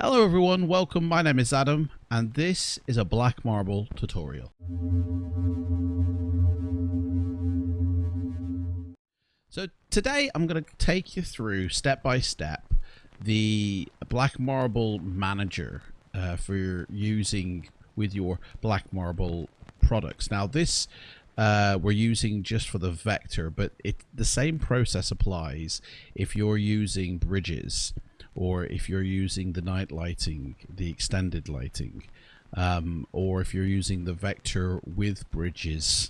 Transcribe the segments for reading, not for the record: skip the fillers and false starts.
Hello everyone, welcome. My name is Adam and this is a black marble tutorial. So today I'm going to take you through step by step the black marble manager for using with your black marble products. Now this we're using just for the vector, but the same process applies if you're using bridges, or if you're using the night lighting, the extended lighting, or if you're using the vector with bridges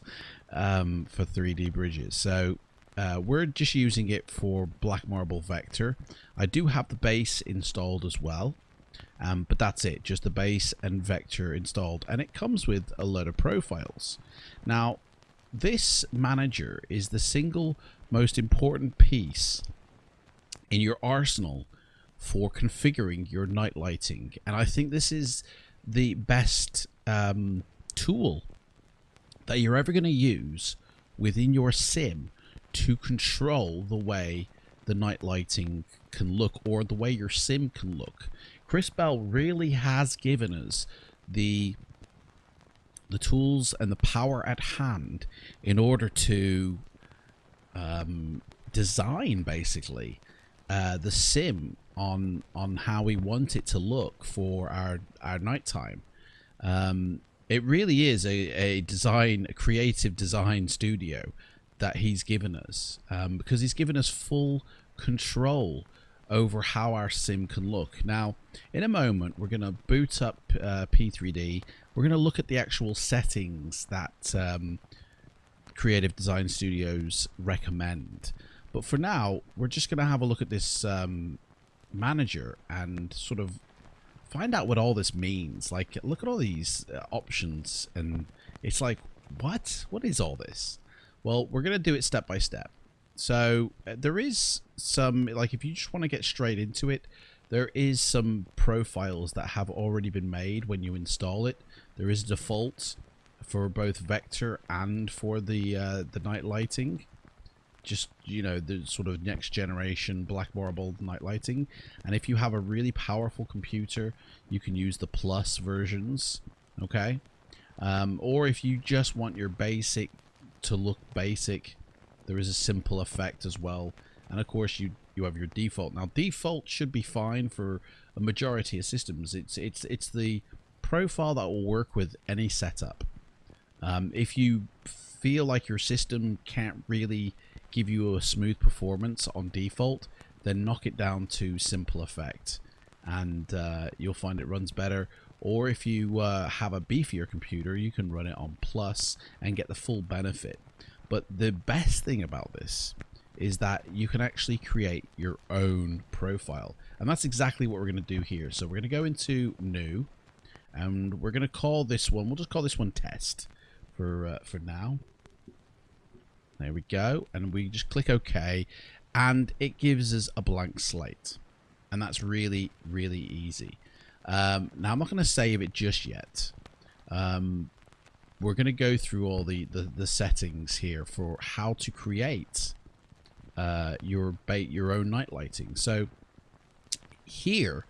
for 3D bridges. So we're just using it for black marble vector. I do have the base installed as well, but that's it, just the base and vector installed, and it comes with a load of profiles. Now this manager is the single most important piece in your arsenal for configuring your night lighting, and I think this is the best tool that you're ever going to use within your sim to control the way the night lighting can look, or the way your sim can look. Chris Bell really has given us the tools and the power at hand in order to design basically the sim on how we want it to look for our nighttime. It really is a creative design studio that he's given us, because he's given us full control over how our sim can look. Now in a moment we're going to boot up P3D. We're going to look at the actual settings that creative design studios recommend, but for now we're just going to have a look at this manager and sort of find out what all this means. Like, look at all these options, and it's like, what is all this? Well, we're going to do it step by step. So there is some, like, if you just want to get straight into it, there is some profiles that have already been made when you install it. There is a default for both vector and for the night lighting. Just, you know, the sort of next generation black marble night lighting. And if you have a really powerful computer, you can use the plus versions, okay? Or if you just want your basic to look basic, there is a simple effect as well. And of course you have your default. Now default should be fine for a majority of systems. It's the profile that will work with any setup. If you feel like your system can't really give you a smooth performance on default, then knock it down to simple effect, and you'll find it runs better. Or if you have a beefier computer, you can run it on plus and get the full benefit. But the best thing about this is that you can actually create your own profile, and that's exactly what we're going to do here. So we're going to go into new, and we're going to call this one, we'll just call this one test for now. There we go, and we just click OK, and it gives us a blank slate, and that's really easy. Now I'm not going to save it just yet. We're going to go through all the settings here for how to create your own night lighting. So here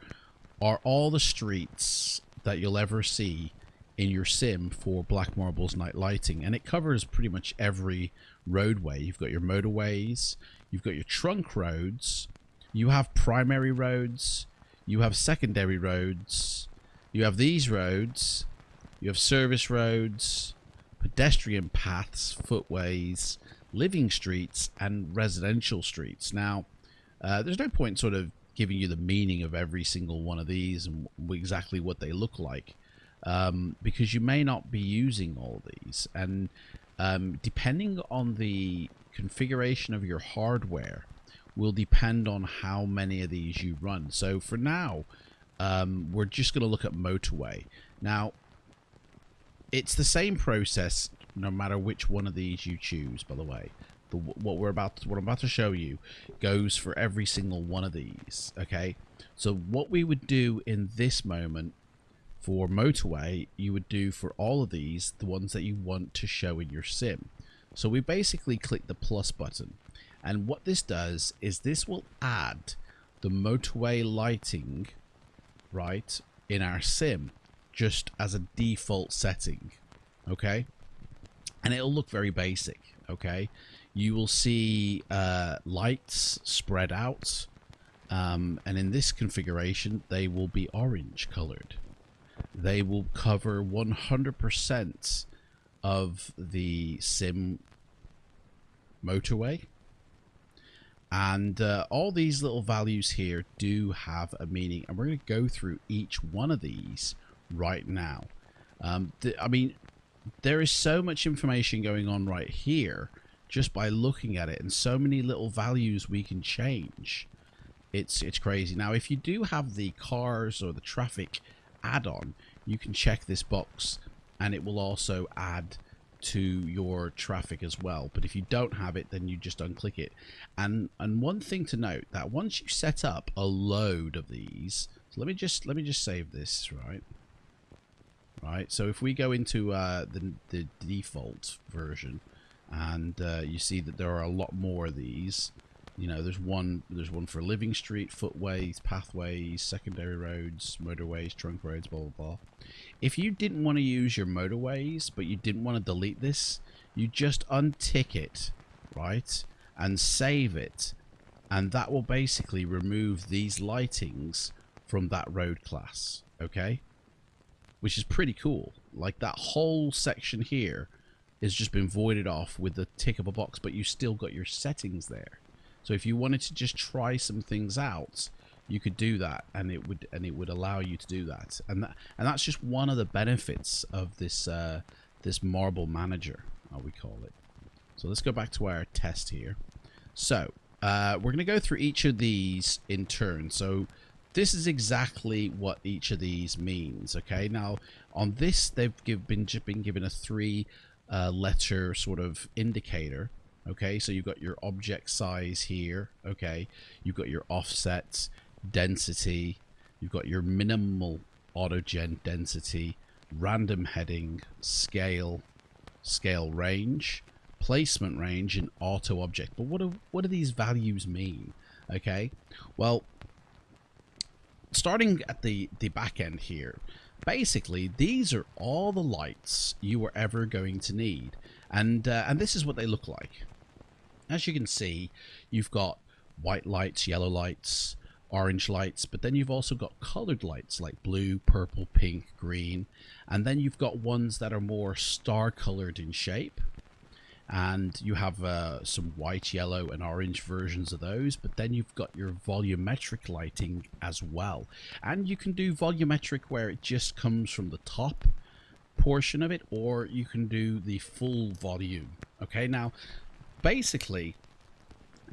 are all the streets that you'll ever see in your sim for black marble's night lighting, and it covers pretty much every roadway. You've got your motorways, you've got your trunk roads, you have primary roads, you have secondary roads, you have these roads, you have service roads, pedestrian paths, footways, living streets, and residential streets. Now there's no point sort of giving you the meaning of every single one of these and exactly what they look like, because you may not be using all these, and depending on the configuration of your hardware will depend on how many of these you run. So for now, we're just going to look at motorway. Now it's the same process no matter which one of these you choose, by the way. What I'm about to show you goes for every single one of these, okay? So what we would do in this moment for motorway, you would do for all of these, the ones that you want to show in your sim. So we basically click the plus button, and what this does is this will add the motorway lighting right, in our sim, just as a default setting, okay? And it'll look very basic, okay? You will see lights spread out, and in this configuration, they will be orange colored. They will cover 100% of the sim motorway. And all these little values here do have a meaning, and we're going to go through each one of these right now. I mean, there is so much information going on right here just by looking at it, and so many little values we can change. It's crazy. Now, if you do have the cars or the traffic add-on, you can check this box, and it will also add to your traffic as well. But if you don't have it, then you just unclick it. And one thing to note, that once you set up a load of these, so let me just save this, right, so if we go into the default version, and you see that there are a lot more of these. You know, there's one for living street, footways, pathways, secondary roads, motorways, trunk roads, blah blah blah. If you didn't want to use your motorways, but you didn't want to delete this, you just untick it, right, and save it, and that will basically remove these lightings from that road class, okay? Which is pretty cool. Like, that whole section here has just been voided off with the tick of a box, but you still got your settings there. So if you wanted to just try some things out, you could do that, and it would allow you to do that. And that's just one of the benefits of this this marble manager, how we call it. So let's go back to our test here. So we're going to go through each of these in turn. So this is exactly what each of these means. Okay, now on this they've been given a 3-letter sort of indicator. Okay, so you've got your object size here. Okay, you've got your offset, density, you've got your minimal autogen density, random heading, scale range, placement range, and auto object. But what do these values mean? Okay, well, starting at the back end here, basically these are all the lights you are ever going to need, and this is what they look like. As you can see, you've got white lights, yellow lights, orange lights, but then you've also got colored lights like blue, purple, pink, green, and then you've got ones that are more star colored in shape, and you have some white, yellow, and orange versions of those. But then you've got your volumetric lighting as well, and you can do volumetric where it just comes from the top portion of it, or you can do the full volume. Okay, now basically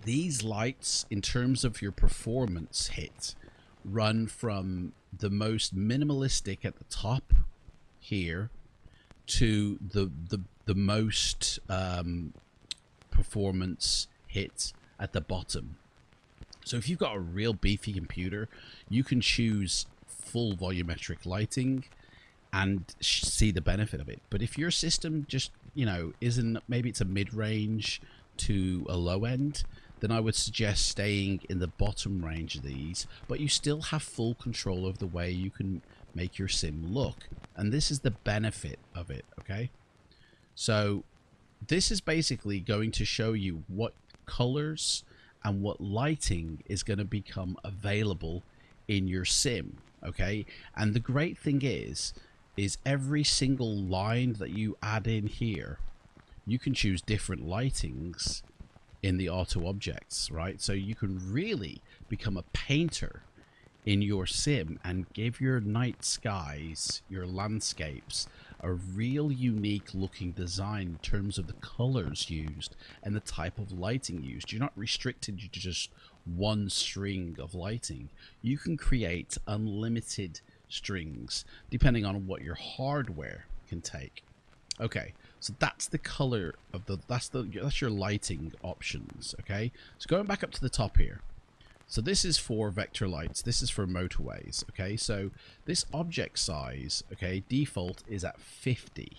these lights, in terms of your performance hit, run from the most minimalistic at the top here to the most performance hit at the bottom. So if you've got a real beefy computer, you can choose full volumetric lighting and see the benefit of it. But if your system just, you know, isn't, maybe it's a mid-range to a low end, then I would suggest staying in the bottom range of these, but you still have full control of the way you can make your sim look. And this is the benefit of it, okay? So this is basically going to show you what colors and what lighting is going to become available in your sim, okay? And the great thing is every single line that you add in here, you can choose different lightings in the auto objects, right? So you can really become a painter in your sim and give your night skies, your landscapes, a real unique looking design in terms of the colors used and the type of lighting used. You're not restricted to just one string of lighting. You can create unlimited strings depending on what your hardware can take. Okay, so that's the color of that's your lighting options. Okay, so going back up to the top here, so this is for vector lights, this is for motorways. Okay, so this object size, okay, default is at 50.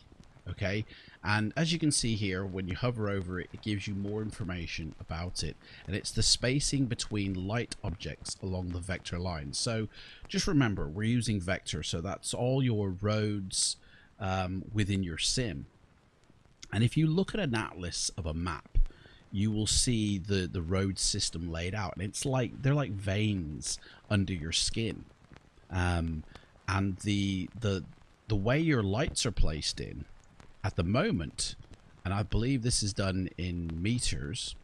Okay, and as you can see here, when you hover over it, it gives you more information about it, and it's the spacing between light objects along the vector line. So just remember, we're using vector, so that's all your roads within your sim. And if you look at an atlas of a map, you will see the road system laid out, and it's like they're like veins under your skin. And the way your lights are placed in at the moment, and I believe this is done in meters,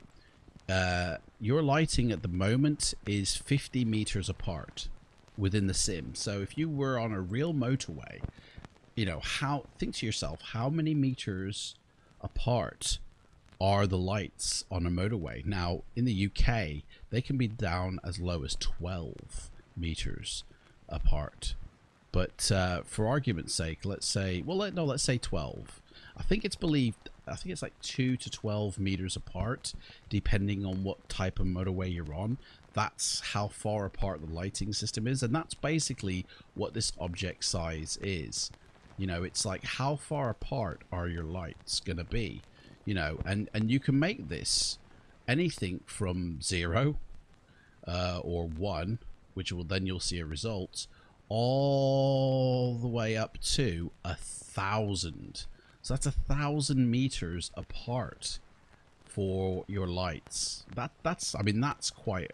your lighting at the moment is 50 meters apart within the sim. So if you were on a real motorway, you know, think to yourself, how many meters apart are the lights on a motorway? Now in the UK, they can be down as low as 12 meters apart, but for argument's sake, let's say, well, let's say 12. I think it's like 2 to 12 meters apart, depending on what type of motorway you're on. That's how far apart the lighting system is, and that's basically what this object size is. You know, it's like, how far apart are your lights gonna be? You know, and you can make this anything from 0 or 1, which will then you'll see a result, all the way up to 1,000. So that's 1,000 meters apart for your lights. That's I mean, that's quite,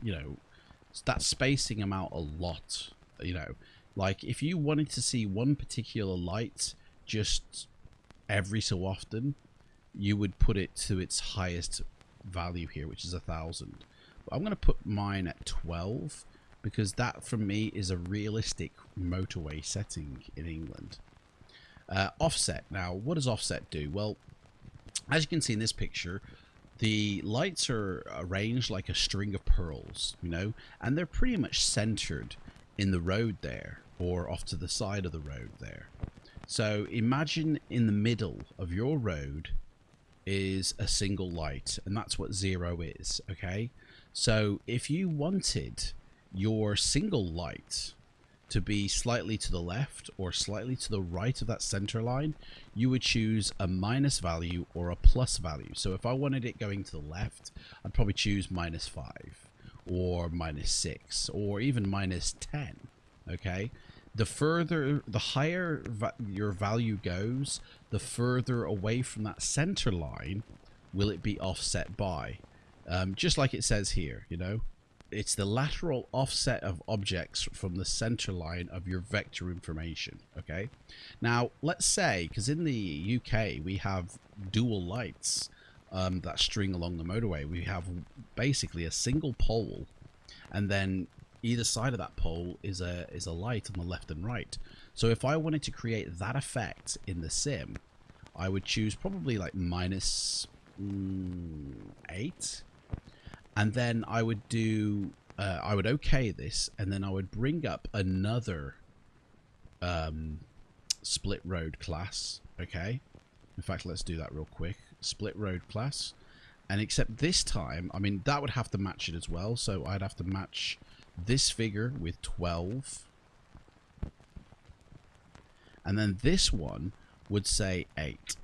you know, that's spacing them out a lot. You know, like if you wanted to see one particular light just every so often, you would put it to its highest value here, which is 1,000. But I'm going to put mine at 12 because that for me is a realistic motorway setting in England. Offset. Now, what does offset do? Well, as you can see in this picture, the lights are arranged like a string of pearls, you know, and they're pretty much centered in the road there, or off to the side of the road there. So imagine in the middle of your road is a single light, and that's what 0 is. Okay, so if you wanted your single light to be slightly to the left or slightly to the right of that center line, you would choose a minus value or a plus value. So if I wanted it going to the left, I'd probably choose -5 or -6 or even -10. Okay, the higher your value goes, the further away from that center line will it be offset by. Just like it says here, you know, it's the lateral offset of objects from the center line of your vector information. Okay, now let's say, because in the UK we have dual lights that string along the motorway. We have basically a single pole, and then either side of that pole is a light on the left and right. So if I wanted to create that effect in the sim, I would choose probably like -8, and then I would do I would okay this, and then I would bring up another split road class. Okay, in fact, let's do that real quick. Split road class, and except this time, I mean, that would have to match it as well, so I'd have to match this figure with 12, and then this one would say 8,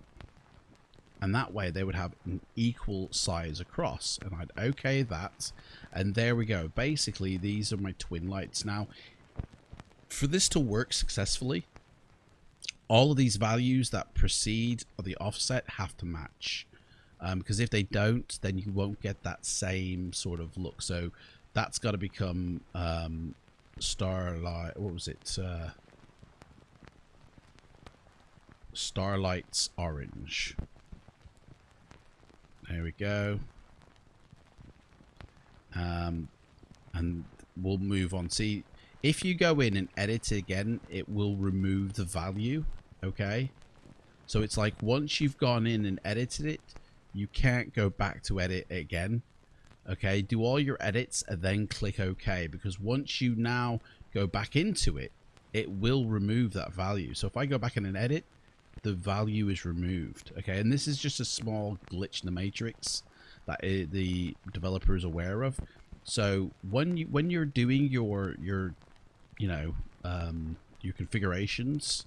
and that way they would have an equal size across, and I'd okay that, and there we go. Basically, these are my twin lights. Now, for this to work successfully, all of these values that precede the offset have to match, because if they don't, then you won't get that same sort of look. So that's got to become Starlight. What was it? Starlight's orange. There we go. And we'll move on. See, if you go in and edit it again, it will remove the value. Okay, so it's like once you've gone in and edited it, you can't go back to edit it again. Okay, do all your edits and then click OK, because once you now go back into it, it will remove that value. So if I go back in and edit, the value is removed. Okay, and this is just a small glitch in the matrix that the developer is aware of. So when you're doing your you know your configurations,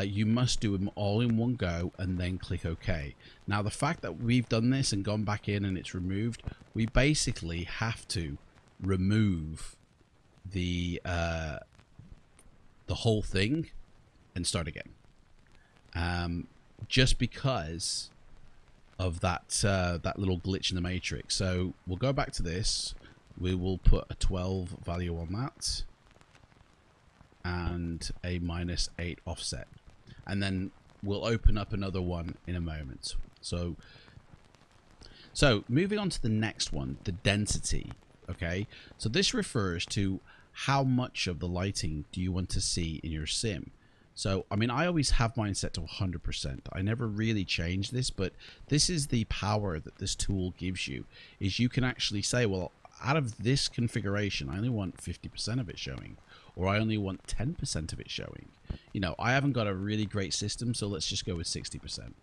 you must do them all in one go and then click OK. Now the fact that we've done this and gone back in and it's removed, we basically have to remove the whole thing and start again, just because of that that little glitch in the matrix. So we'll go back to this. We will put a 12 value on that and a -8 offset, and then we'll open up another one in a moment. So moving on to the next one, the density. Okay, so this refers to how much of the lighting do you want to see in your sim. So I mean, I always have mine set to 100%. I never really change this, but this is the power that this tool gives you, is you can actually say, well, out of this configuration I only want 50% of it showing, or I only want 10% of it showing. You know, I haven't got a really great system, so let's just go with 60%.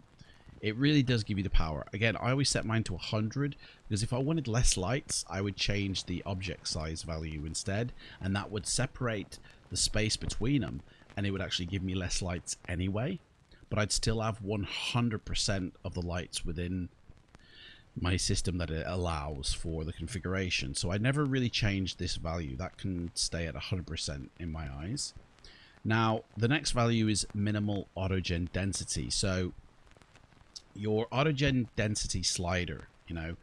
It really does give you the power. Again, I always set mine to 100 because if I wanted less lights, I would change the object size value instead, and that would separate the space between them, and it would actually give me less lights anyway, but I'd still have 100% of the lights within my system that it allows for the configuration. So I never really changed this value. That can stay at 100% in my eyes. Now the next value is minimal autogen density. So your autogen density slider, you know,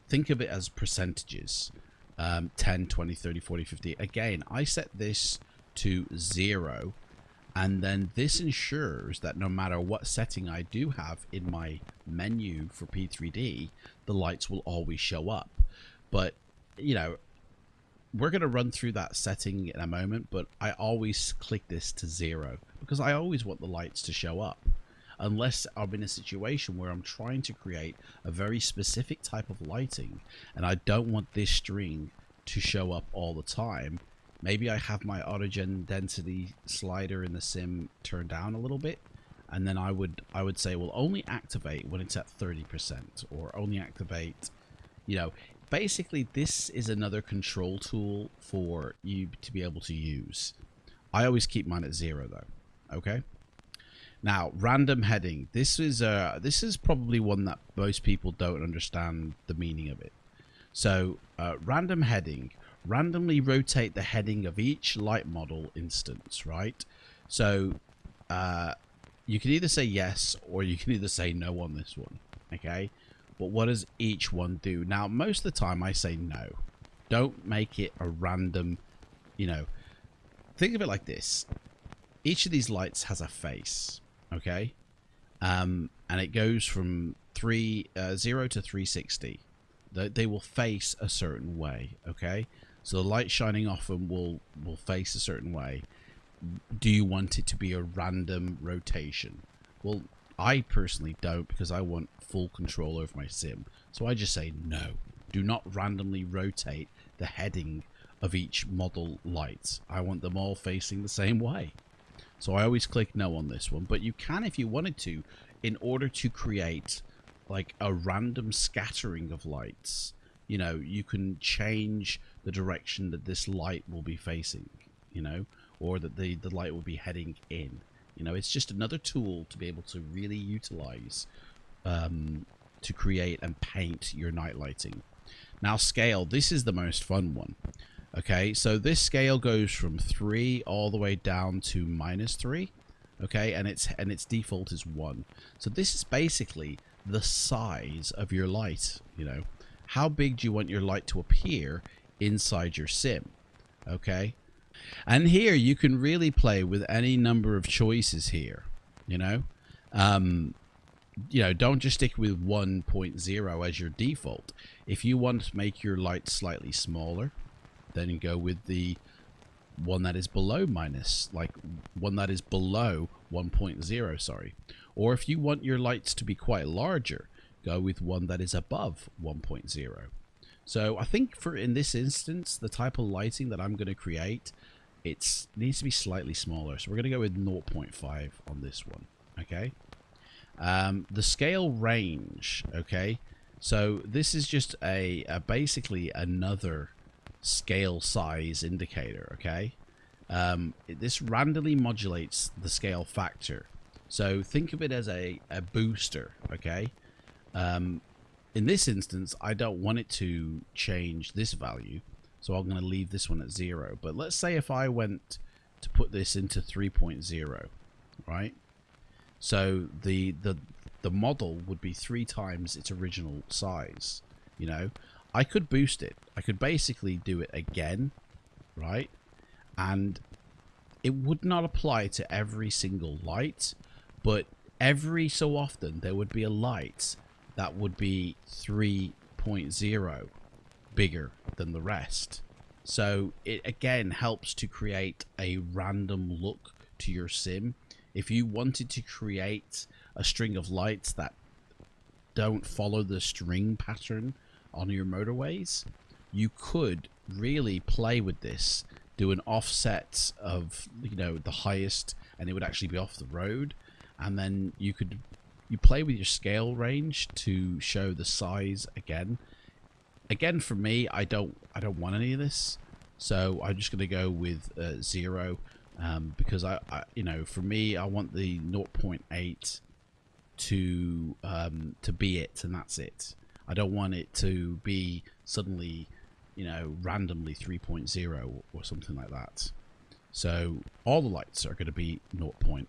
think of it as percentages, 10, 20, 30, 40, 50. Again, I set this to 0, and then this ensures that no matter what setting I do have in my menu for P3D, the lights will always show up. But, you know, we're going to run through that setting in a moment, but I always click this to 0 because I always want the lights to show up. Unless I'm in a situation where I'm trying to create a very specific type of lighting and I don't want this string to show up all the time, maybe I have my autogen density slider in the sim turned down a little bit, and then I would say, well, only activate when it's at 30%, or only activate, you know, basically this is another control tool for you to be able to use. I always keep mine at 0 though. Okay. Now, random heading. This is probably one that most people don't understand the meaning of it. So, random heading. Randomly rotate the heading of each light model instance, right? So, you can either say yes or you can either say no on this one, okay? But what does each one do? Now, most of the time I say no. Don't make it a random, you know. Think of it like this. Each of these lights has a face, okay? And it goes from 0 to 360. They will face a certain way, okay? So the light shining off them will face a certain way. Do you want it to be a random rotation? Well, I personally don't, because I want full control over my sim. So I just say no. Do not randomly rotate the heading of each model light. I want them all facing the same way. So I always click no on this one. But you can, if you wanted to, in order to create like a random scattering of lights, you know, you can change the direction that this light will be facing, you know, or that the light will be heading in. You know, it's just another tool to be able to really utilize to create and paint your night lighting. Now, scale. This is the most fun one. Okay, so this scale goes from 3 all the way down to -3. Okay, and its default is 1. So this is basically the size of your light. You know, how big do you want your light to appear inside your sim? Okay, and here you can really play with any number of choices here. You know, don't just stick with 1.0 as your default. If you want to make your light slightly smaller, then you go with the one that is below one that is below 1.0, sorry. Or if you want your lights to be quite larger, go with one that is above 1.0. So I think in this instance, the type of lighting that I'm going to create, it needs to be slightly smaller. So we're going to go with 0.5 on this one. Okay. The scale range. Okay. So this is just basically another scale size indicator. Okay. This randomly modulates the scale factor. So think of it as a booster, okay? In this instance, I don't want it to change this value, so I'm going to leave this one at 0. But let's say if I went to put this into 3.0, right? So the model would be 3 times its original size. You know, I could boost it. I could basically do it again, right? And it would not apply to every single light, but every so often there would be a light that would be 3.0 bigger than the rest. So it again helps to create a random look to your sim. If you wanted to create a string of lights that don't follow the string pattern on your motorways, you could really play with this, do an offset of, you know, the highest, and it would actually be off the road, and then you play with your scale range to show the size again. Again, for me, I don't want any of this, so I'm just going to go with 0, because I you know, for me, I want the 0.8 to be it, and that's it. I don't want it to be suddenly, you know, randomly 3.0 or something like that. So all the lights are going to be 0.8.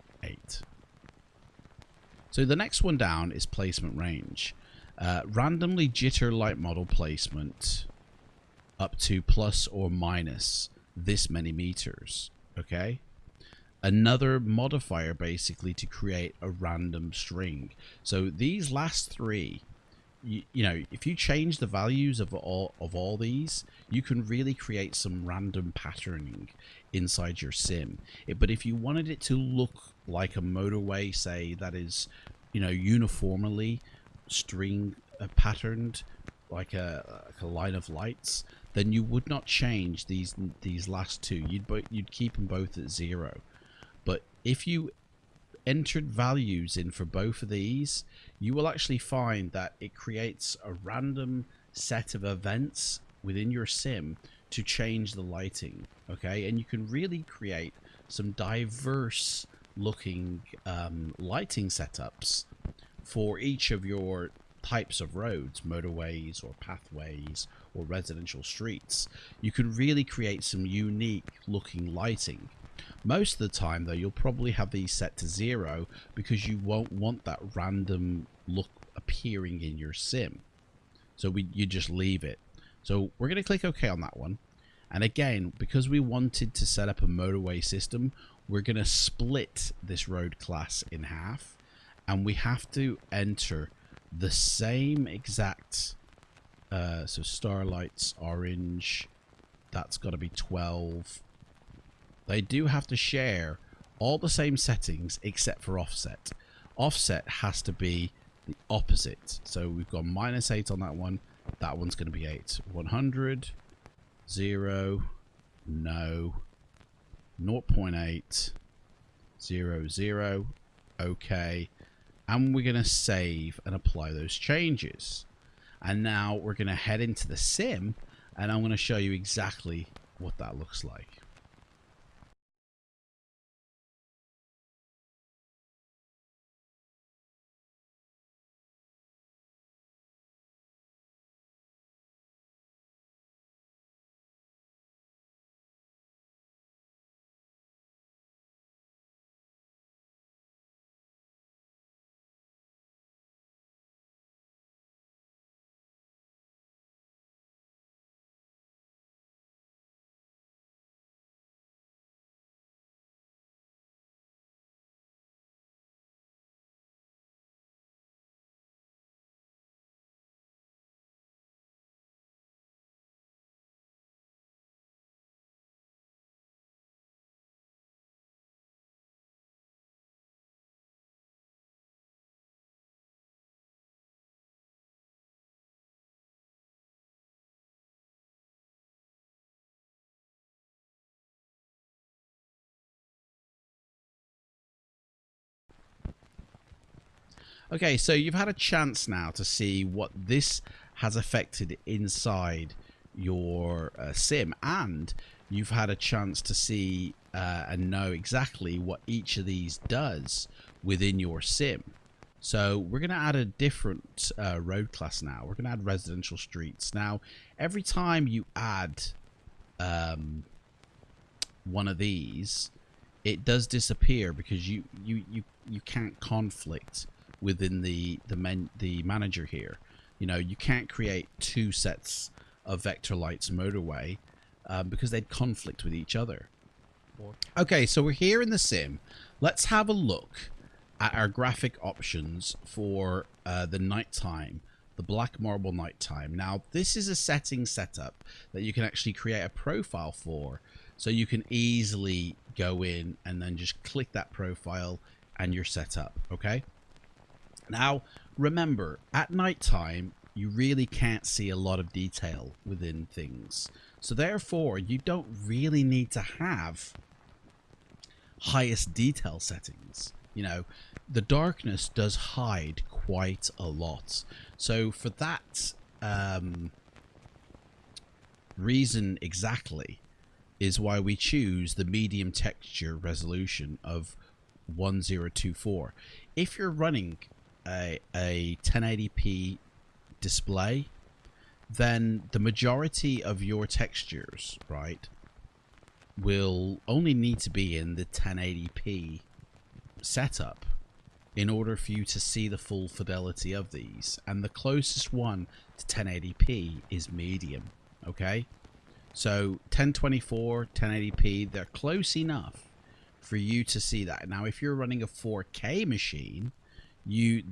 So the next one down is placement range. Randomly jitter light model placement up to plus or minus this many meters. Okay. Another modifier basically to create a random string. So these last 3, you know, if you change the values of all these, you can really create some random patterning inside your sim. But if you wanted it to look like a motorway, say, that is, you know, uniformly string patterned, like a line of lights, then you would not change these last 2. You'd keep them both at 0. But if you entered values in for both of these, you will actually find that it creates a random set of events within your sim to change the lighting. Okay, and you can really create some diverse looking lighting setups for each of your types of roads, motorways or pathways or residential streets. You can really create some unique looking lighting. Most of the time, though, you'll probably have these set to 0 because you won't want that random look appearing in your sim. So you just leave it. So we're going to click OK on that one. And again, because we wanted to set up a motorway system, we're going to split this road class in half. And we have to enter the same exact, so starlights, orange, that's got to be 12. They do have to share all the same settings except for offset. Offset has to be the opposite. So we've got -8 on that one. That one's going to be 8. 100, 0, no, 0.8, 0, 0, okay. And we're going to save and apply those changes. And now we're going to head into the sim, and I'm going to show you exactly what that looks like. Okay, so you've had a chance now to see what this has affected inside your sim, and you've had a chance to see and know exactly what each of these does within your sim. So we're going to add a different road class now. We're going to add residential streets. Now, every time you add one of these, it does disappear because you can't conflict within the manager here. You know, you can't create two sets of vector lights motorway because they'd conflict with each other. Okay, so we're here in the sim. Let's have a look at our graphic options for the nighttime, the black marble nighttime. Now, this is a setting setup that you can actually create a profile for, so you can easily go in and then just click that profile and you're set up. Okay. Now, remember, at nighttime, you really can't see a lot of detail within things. So therefore, you don't really need to have highest detail settings. You know, the darkness does hide quite a lot. So for that reason exactly is why we choose the medium texture resolution of 1024. If you're running a 1080p display, then the majority of your textures, right, will only need to be in the 1080p setup in order for you to see the full fidelity of these, and the closest one to 1080p is medium. Okay, so 1024, 1080p, they're close enough for you to see that. Now, if you're running a 4K machine, you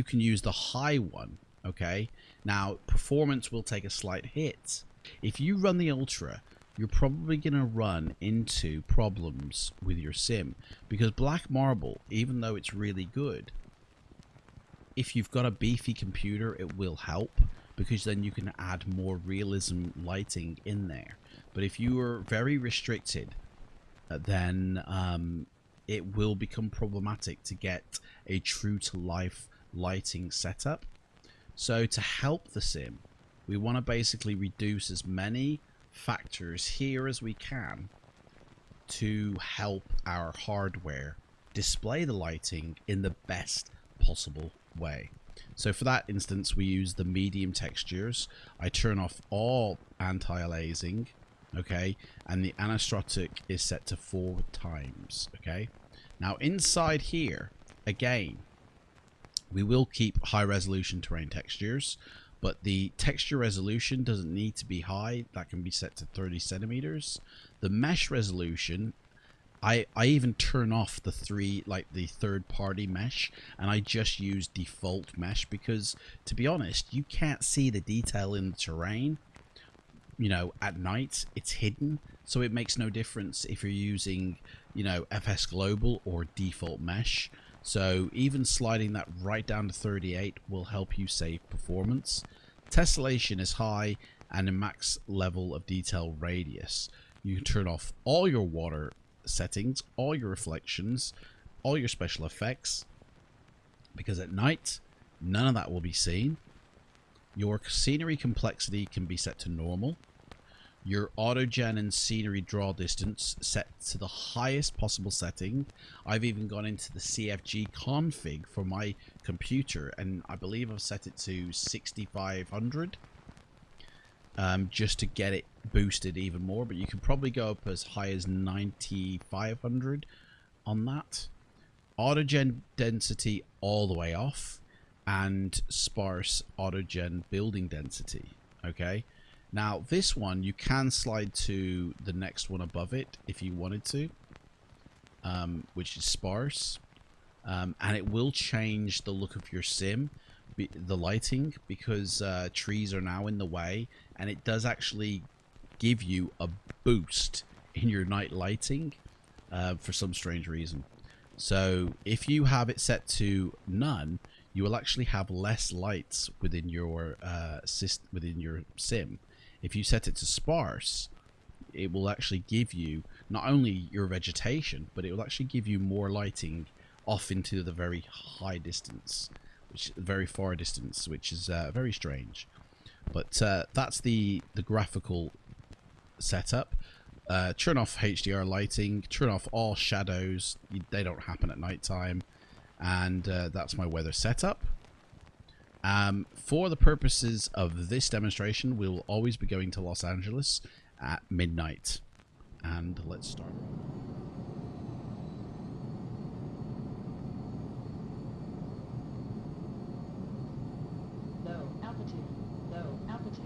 can use the high one. Okay, now performance will take a slight hit. If you run the ultra, you're probably going to run into problems with your sim, because black marble, even though it's really good, if you've got a beefy computer, it will help, because then you can add more realism lighting in there. But if you are very restricted, then it will become problematic to get a true to life lighting setup. So to help the sim, we want to basically reduce as many factors here as we can to help our hardware display the lighting in the best possible way. So for that instance, we use the medium textures. I turn off all anti-aliasing, okay, and the anisotropic is set to 4 times. Okay, now inside here again, we will keep high resolution terrain textures, but the texture resolution doesn't need to be high. That can be set to 30 centimeters. The mesh resolution, I even turn off the third party mesh, and I just use default mesh, because to be honest, you can't see the detail in the terrain. You know, at night it's hidden, so it makes no difference if you're using, you know, FS Global or default mesh. So even sliding that right down to 38 will help you save performance. Tessellation is high and a max level of detail radius. You can turn off all your water settings, all your reflections, all your special effects, because at night none of that will be seen. Your scenery complexity can be set to normal. Your autogen and scenery draw distance set to the highest possible setting. I've even gone into the CFG config for my computer, and I believe I've set it to 6500 just to get it boosted even more, but you can probably go up as high as 9500 on that. Autogen density all the way off, and sparse autogen building density. Okay, now this one you can slide to the next one above it if you wanted to, which is sparse, and it will change the look of your sim, the lighting, because trees are now in the way, and it does actually give you a boost in your night lighting for some strange reason. So if you have it set to none, you will actually have less lights within your sim. If you set it to sparse, it will actually give you not only your vegetation, but it will actually give you more lighting off into the very high distance, which very far distance, which is very strange. But that's the graphical setup. Turn off HDR lighting, turn off all shadows. They don't happen at nighttime. And that's my weather setup. For the purposes of this demonstration, we will always be going to Los Angeles at midnight. And let's start. Low altitude, low altitude.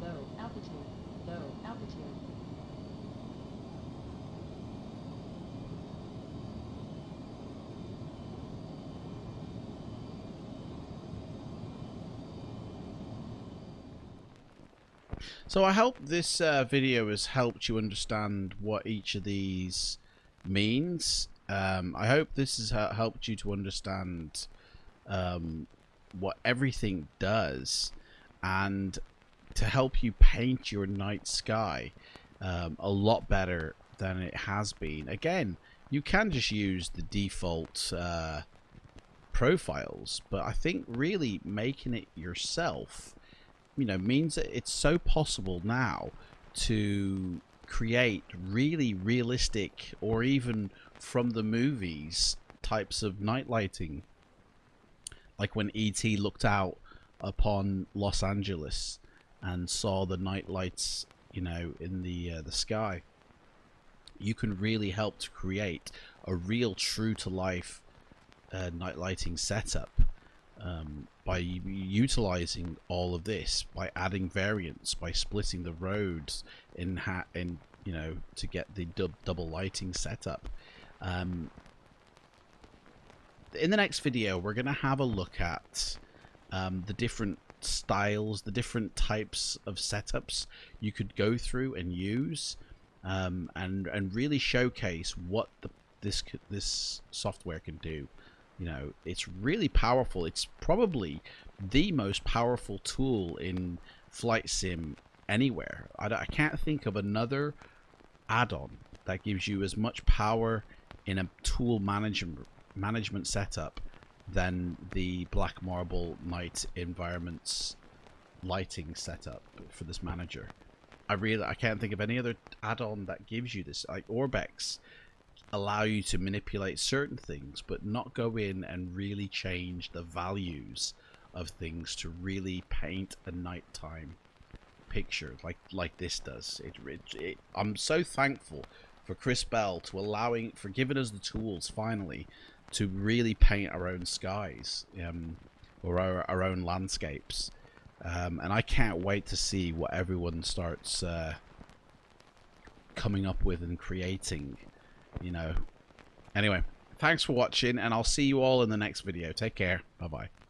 Low altitude, low altitude. So I hope this video has helped you understand what each of these means. I hope this has helped you to understand what everything does, and to help you paint your night sky a lot better than it has been. Again, you can just use the default profiles, but I think really making it yourself, you know, means that it's so possible now to create really realistic, or even from the movies, types of night lighting, like when E.T. looked out upon Los Angeles and saw the night lights, you know, in the sky. You can really help to create a real true to life night lighting setup by utilizing all of this, by adding variants, by splitting the roads in you know, to get the double lighting setup. In the next video, we're going to have a look at the different styles, the different types of setups you could go through and use, and really showcase what this software can do. You know, it's really powerful. It's probably the most powerful tool in flight sim anywhere. I can't think of another add-on that gives you as much power in a tool management setup than the Black Marble Night Environments lighting setup for this manager. I can't think of any other add-on that gives you this. Like Orbex allow you to manipulate certain things, but not go in and really change the values of things to really paint a nighttime picture like this does. I'm so thankful for Chris Bell for giving us the tools finally to really paint our own skies, or our own landscapes, and I can't wait to see what everyone starts coming up with and creating, you know. Anyway, thanks for watching, and I'll see you all in the next video. Take care. Bye bye.